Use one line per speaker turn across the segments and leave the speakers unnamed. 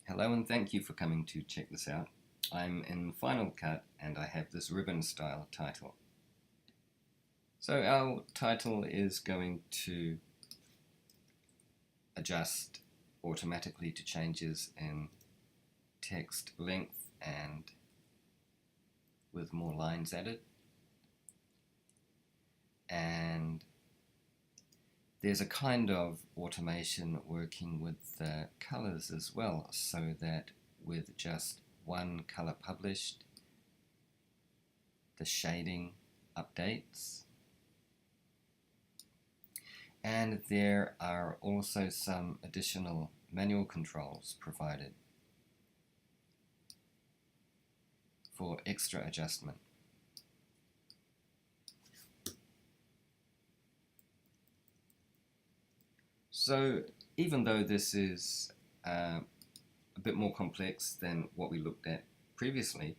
Hello and thank you for coming to check this out. I'm in Final Cut and I have this ribbon style title. So our title is going to adjust automatically to changes in text length and with more lines added. And there's a kind of automation working with the colors as well, so that with just one color published, the shading updates. And there are also some additional manual controls provided for extra adjustment. So even though this is a bit more complex than what we looked at previously,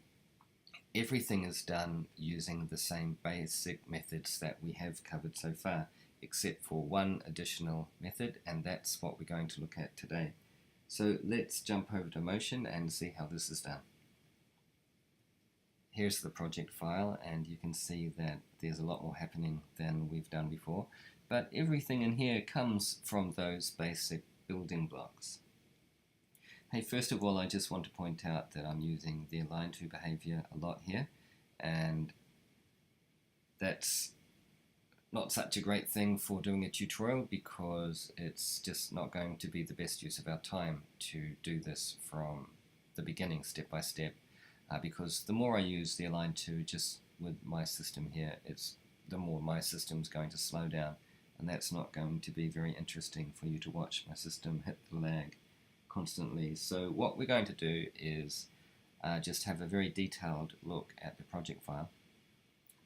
everything is done using the same basic methods that we have covered so far, except for one additional method, and that's what we're going to look at today. So let's jump over to Motion and see how this is done. Here's the project file, and you can see that there's a lot more happening than we've done before, but everything in here comes from those basic building blocks. Hey, first of all, I just want to point out that I'm using the align to behavior a lot here, and that's not such a great thing for doing a tutorial because it's just not going to be the best use of our time to do this from the beginning step by step, because the more I use the align to just with my system here, the more my system's going to slow down, and that's not going to be very interesting for you to watch my system hit the lag constantly. So what we're going to do is just have a very detailed look at the project file.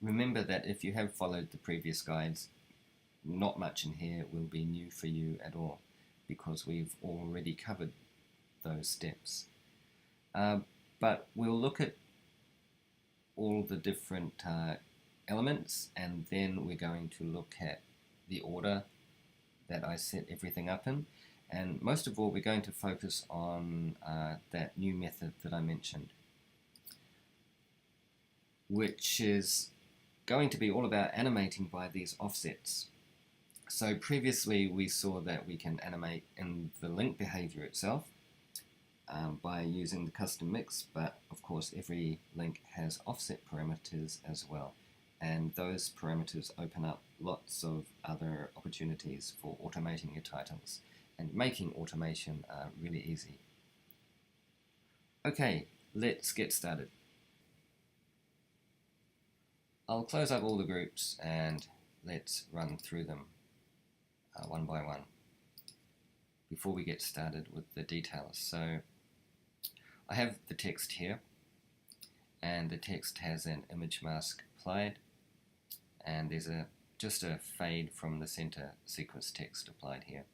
Remember that if you have followed the previous guides, not much in here will be new for you at all, because we've already covered those steps. But we'll look at all the different elements, and then we're going to look at the order that I set everything up in. And most of all, we're going to focus on that new method that I mentioned, which is going to be all about animating by these offsets. So previously we saw that we can animate in the link behavior itself by using the custom mix, but of course every link has offset parameters as well, and those parameters open up lots of other opportunities for automating your titles and making automation really easy. Okay, let's get started. I'll close up all the groups and let's run through them one by one before we get started with the details. So I have the text here, and the text has an image mask applied, and there's just a fade from the center sequence text applied here.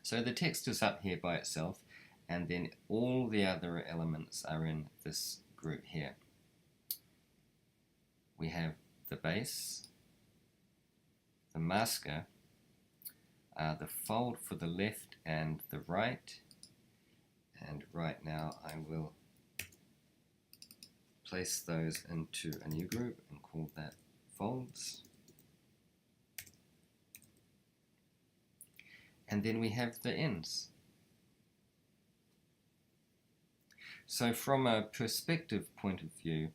So the text is up here by itself, and then all the other elements are in this group here. We have the base, the masker, the fold for the left and the right, and right now I will place those into a new group and call that folds. And then we have the ends. So from a perspective point of view,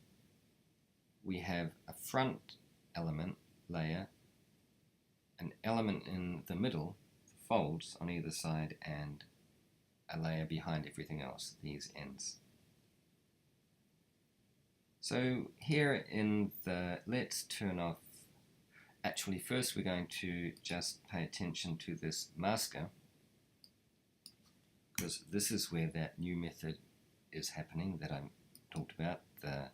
we have a front element layer, an element in the middle, folds on either side, and a layer behind everything else, these ends. So here in the let's turn off, actually first we're going to just pay attention to this masker, because this is where that new method is happening that I talked about, the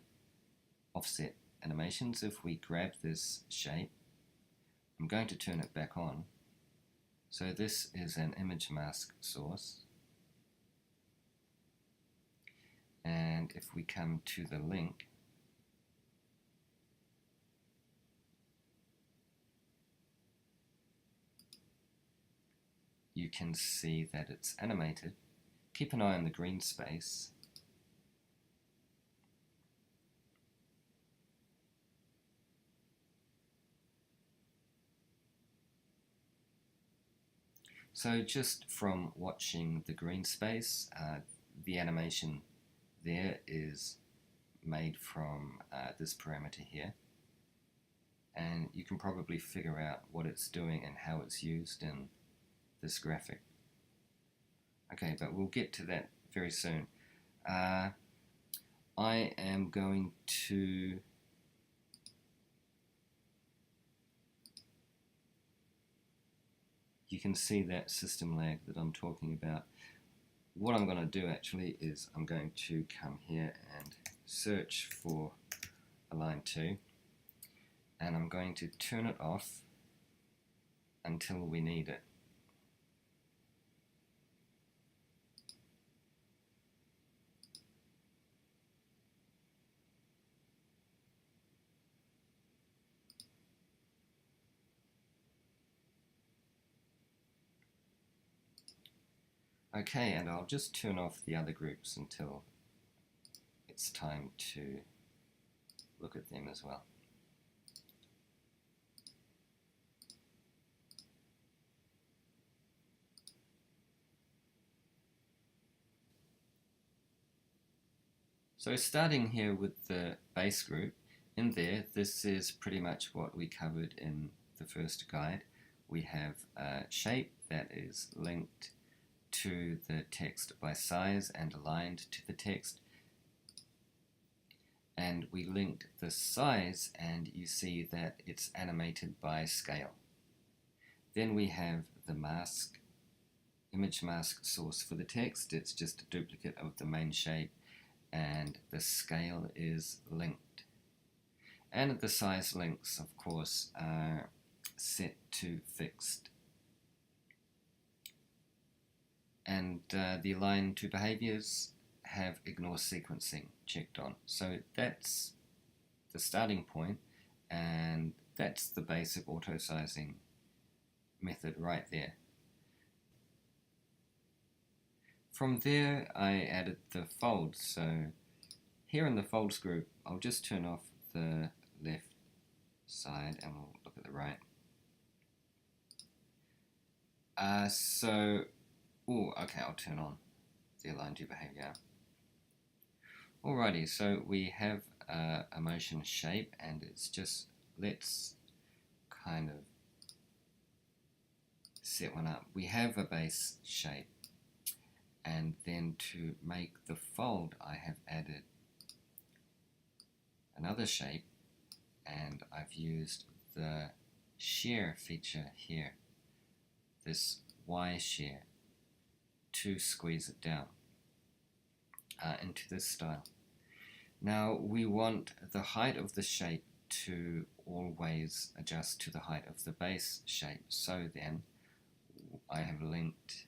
offset animations. If we grab this shape, I'm going to turn it back on. So this is an image mask source, and if we come to the link, you can see that it's animated. keep an eye on the green space. So just from watching the green space, the animation there is made from this parameter here, and you can probably figure out what it's doing and how it's used in this graphic. Okay, but we'll get to that very soon. I am going to you can see that system lag that I'm talking about. What I'm going to do actually is I'm going to come here and search for Align To, and I'm going to turn it off until we need it. Okay, and I'll just turn off the other groups until it's time to look at them as well. So starting here with the base group, in there, this is pretty much what we covered in the first guide. We have a shape that is linked to the text by size and aligned to the text. And we linked the size, and you see that it's animated by scale. Then we have the mask, image mask source for the text. It's just a duplicate of the main shape, and the scale is linked. And the size links, of course, are set to fixed. And the align to behaviors have ignore sequencing checked on. So that's the starting point, and that's the basic auto-sizing method right there. From there, I added the folds. So here in the folds group, I'll just turn off the left side and we'll look at the right. Okay, I'll turn on the align to behavior. Alrighty, so we have a motion shape, and it's just, let's kind of set one up. We have a base shape, and then to make the fold, I have added another shape, and I've used the shear feature here, this Y shear, to squeeze it down into this style. Now we want the height of the shape to always adjust to the height of the base shape. So then I have linked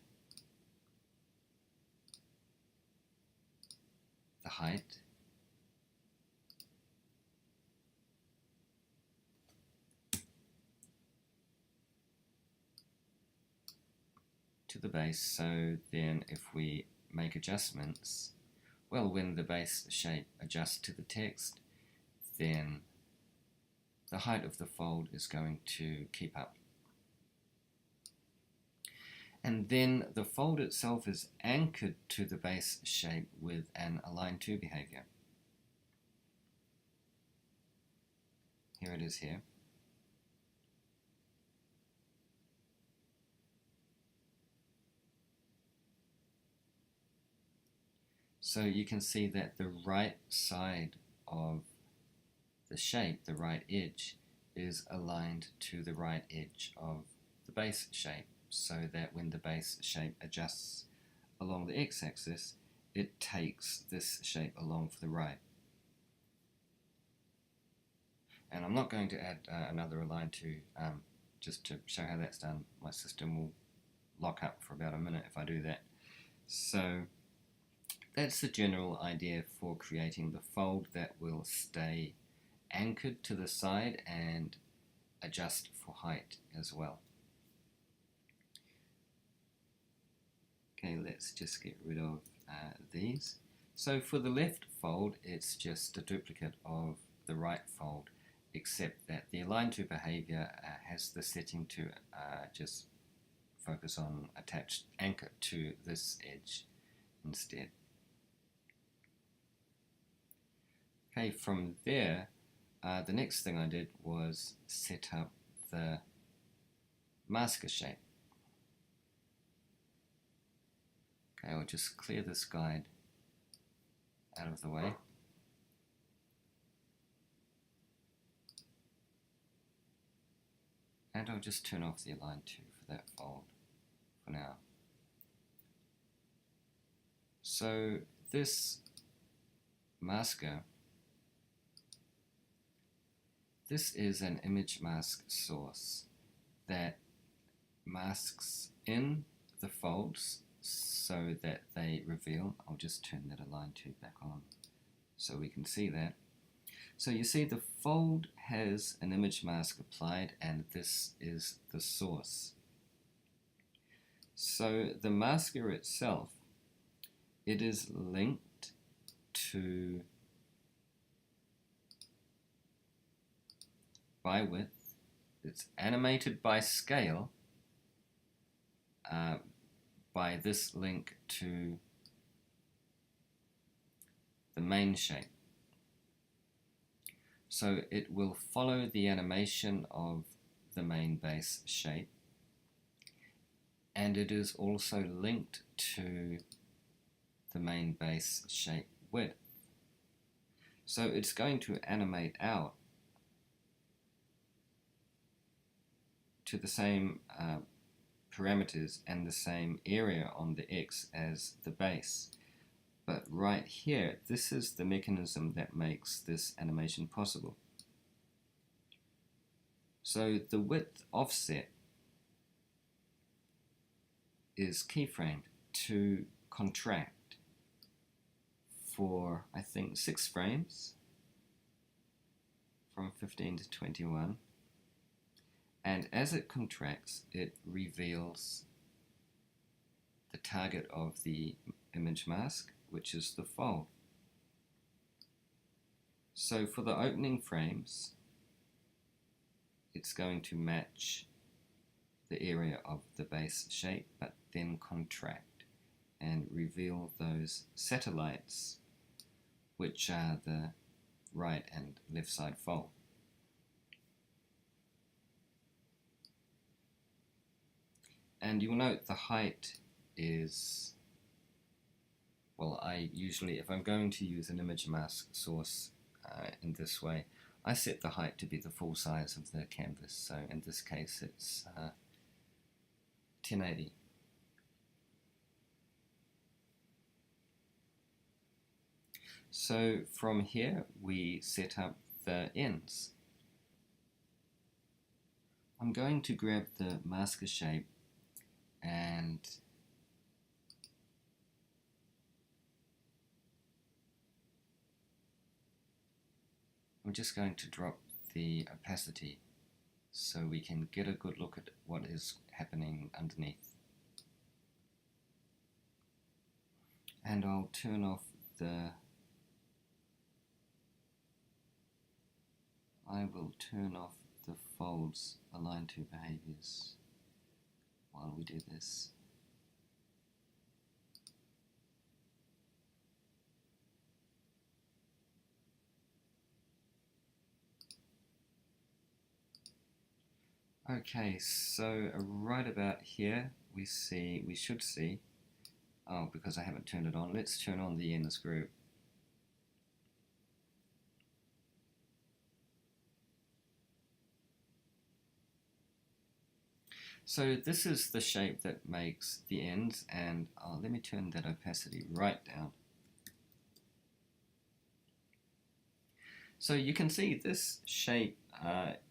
the height to the base, so then if we make adjustments, well, when the base shape adjusts to the text, then the height of the fold is going to keep up. And then the fold itself is anchored to the base shape with an align to behavior. Here it is here. So you can see that the right side of the shape, the right edge, is aligned to the right edge of the base shape, so that when the base shape adjusts along the x-axis, it takes this shape along for the right. And I'm not going to add another align to, just to show how that's done. My system will lock up for about a minute if I do that. So that's the general idea for creating the fold that will stay anchored to the side and adjust for height as well. Okay, let's just get rid of these. So for the left fold, it's just a duplicate of the right fold, except that the align to behavior has the setting to just focus on attached anchor to this edge instead. Okay, from there, the next thing I did was set up the masker shape. Okay, I'll just clear this guide out of the way. And I'll just turn off the align to for that fold for now. So this masker, this is an image mask source that masks in the folds so that they reveal. I'll just turn that align to back on so we can see that. So you see the fold has an image mask applied, and this is the source. So the masker itself, it is linked to by width, it's animated by scale by this link to the main shape. So it will follow the animation of the main base shape, and it is also linked to the main base shape width. So it's going to animate out to the same parameters and the same area on the X as the base. But right here, this is the mechanism that makes this animation possible. So the width offset is keyframed to contract for, I think, 6 frames from 15 to 21. And as it contracts, it reveals the target of the image mask, which is the fold. So for the opening frames, it's going to match the area of the base shape, but then contract and reveal those satellites, which are the right and left side fold. And you'll note the height is, well, I usually, if I'm going to use an image mask source in this way, I set the height to be the full size of the canvas. So in this case, it's 1080. So from here, we set up the ends. I'm going to grab the masker shape and I'm just going to drop the opacity so we can get a good look at what is happening underneath. And I'll turn off the folds align to behaviors while we do this. Okay, so right about here we should see, oh, because I haven't turned it on, let's turn on the ends group. So this is the shape that makes the ends, and let me turn that opacity right down. So you can see this shape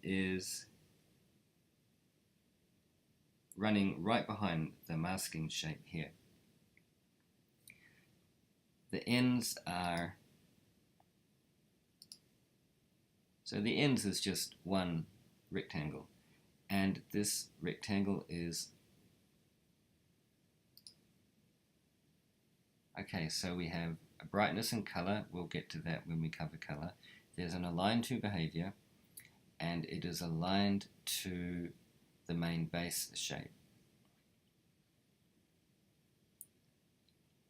is running right behind the masking shape here. The ends are, so the ends is just one rectangle, and this rectangle is Okay, so we have a brightness and color. We'll get to that when we cover color. There's an align to behavior, and it is aligned to the main base shape.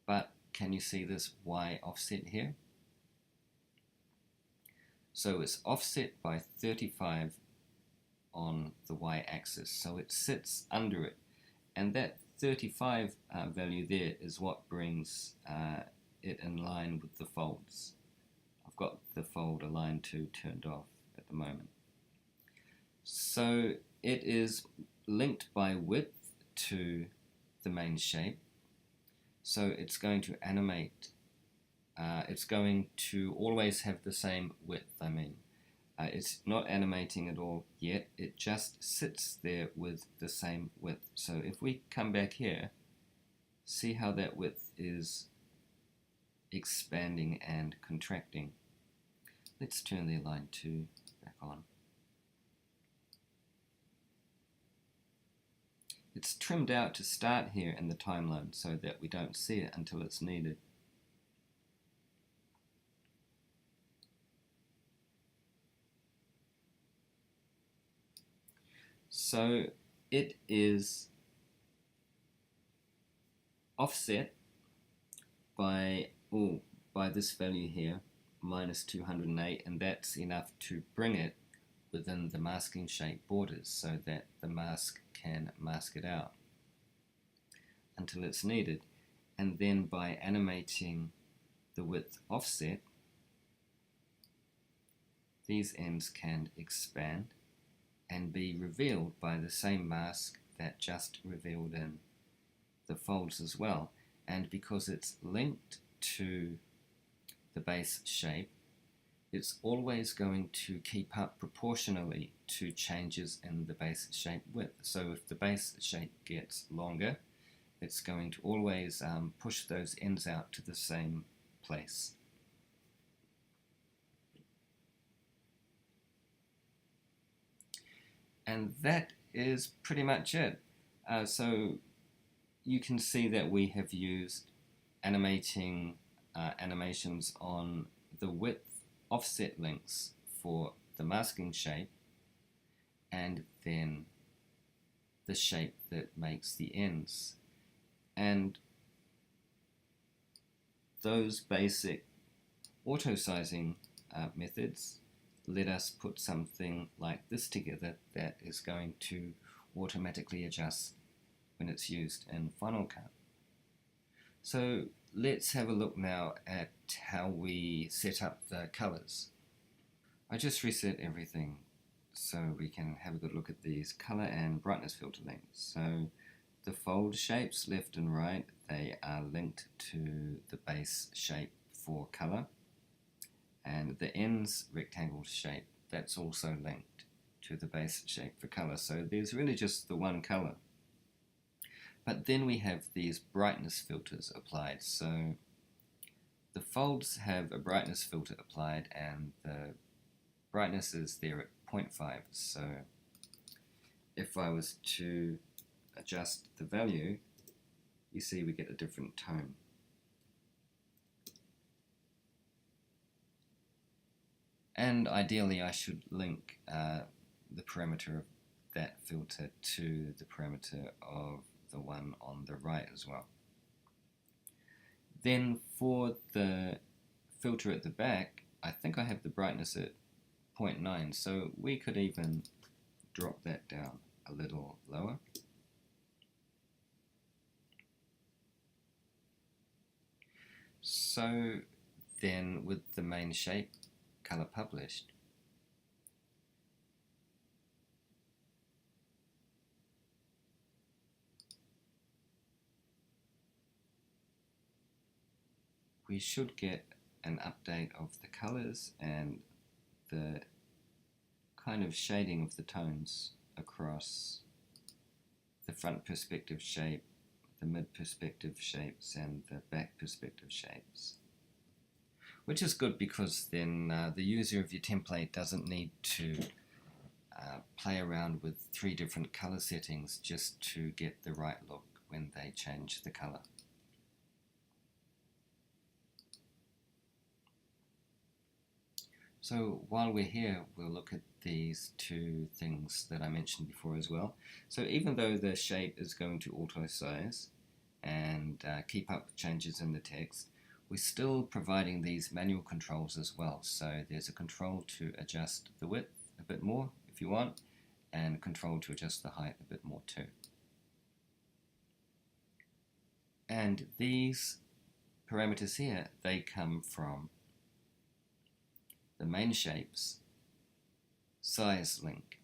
But can you see this Y offset here? So it's offset by 35 on the Y axis, so it sits under it, and that 35 value there is what brings it in line with the folds. I've got the fold align to turned off at the moment. So it is linked by width to the main shape, so it's going to animate, it's going to always have the same width. It's not animating at all yet, it just sits there with the same width. So if we come back here, see how that width is expanding and contracting. Let's turn the align to back on. It's trimmed out to start here in the timeline so that we don't see it until it's needed. So it is offset by this value here, minus 208, and that's enough to bring it within the masking shape borders so that the mask can mask it out until it's needed. And then by animating the width offset, these ends can expand and be revealed by the same mask that just revealed in the folds as well. And because it's linked to the base shape, it's always going to keep up proportionally to changes in the base shape width. So if the base shape gets longer, it's going to always push those ends out to the same place. And that is pretty much it. So you can see that we have used animations on the width offset links for the masking shape, and then the shape that makes the ends. And those basic auto-sizing methods let us put something like this together that is going to automatically adjust when it's used in Final Cut. So let's have a look now at how we set up the colors. I just reset everything so we can have a good look at these color and brightness filter links. So the fold shapes left and right, they are linked to the base shape for color, and the ends rectangle shape, that's also linked to the base shape for color. So there's really just the one color. But then we have these brightness filters applied. So the folds have a brightness filter applied, and the brightness is there at 0.5. So if I was to adjust the value, you see we get a different tone. And ideally I should link the parameter of that filter to the parameter of the one on the right as well. Then for the filter at the back, I think I have the brightness at 0.9, so we could even drop that down a little lower. So then with the main shape, color published, we should get an update of the colors and the kind of shading of the tones across the front perspective shape, the mid perspective shapes, and the back perspective shapes. Which is good because then the user of your template doesn't need to play around with 3 different color settings just to get the right look when they change the color. So while we're here, we'll look at these two things that I mentioned before as well. So even though the shape is going to auto size and keep up with changes in the text, we're still providing these manual controls as well. So there's a control to adjust the width a bit more if you want, and a control to adjust the height a bit more too. And these parameters here, they come from the main shapes size link.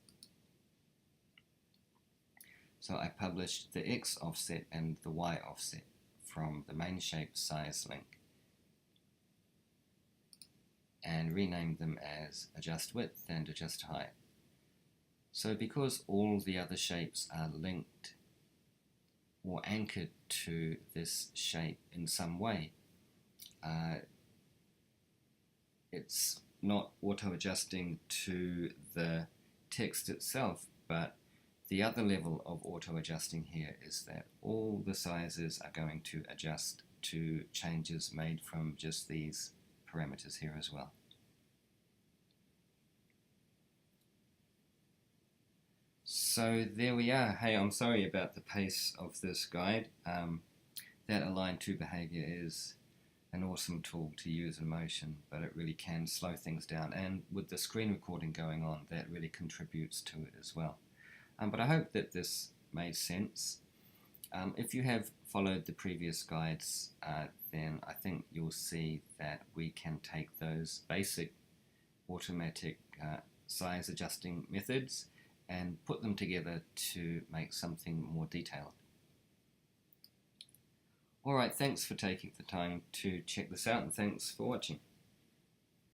So I published the X offset and the Y offset from the main shape size link and renamed them as adjust width and adjust height. So because all the other shapes are linked or anchored to this shape in some way, it's not auto-adjusting to the text itself, but the other level of auto-adjusting here is that all the sizes are going to adjust to changes made from just these parameters here as well. So there we are. Hey, I'm sorry about the pace of this guide. That align to behavior is an awesome tool to use in Motion, but it really can slow things down, and with the screen recording going on, that really contributes to it as well. But I hope that this made sense. If you have followed the previous guides, then I think you'll see that we can take those basic automatic size adjusting methods and put them together to make something more detailed. Alright, thanks for taking the time to check this out, and thanks for watching.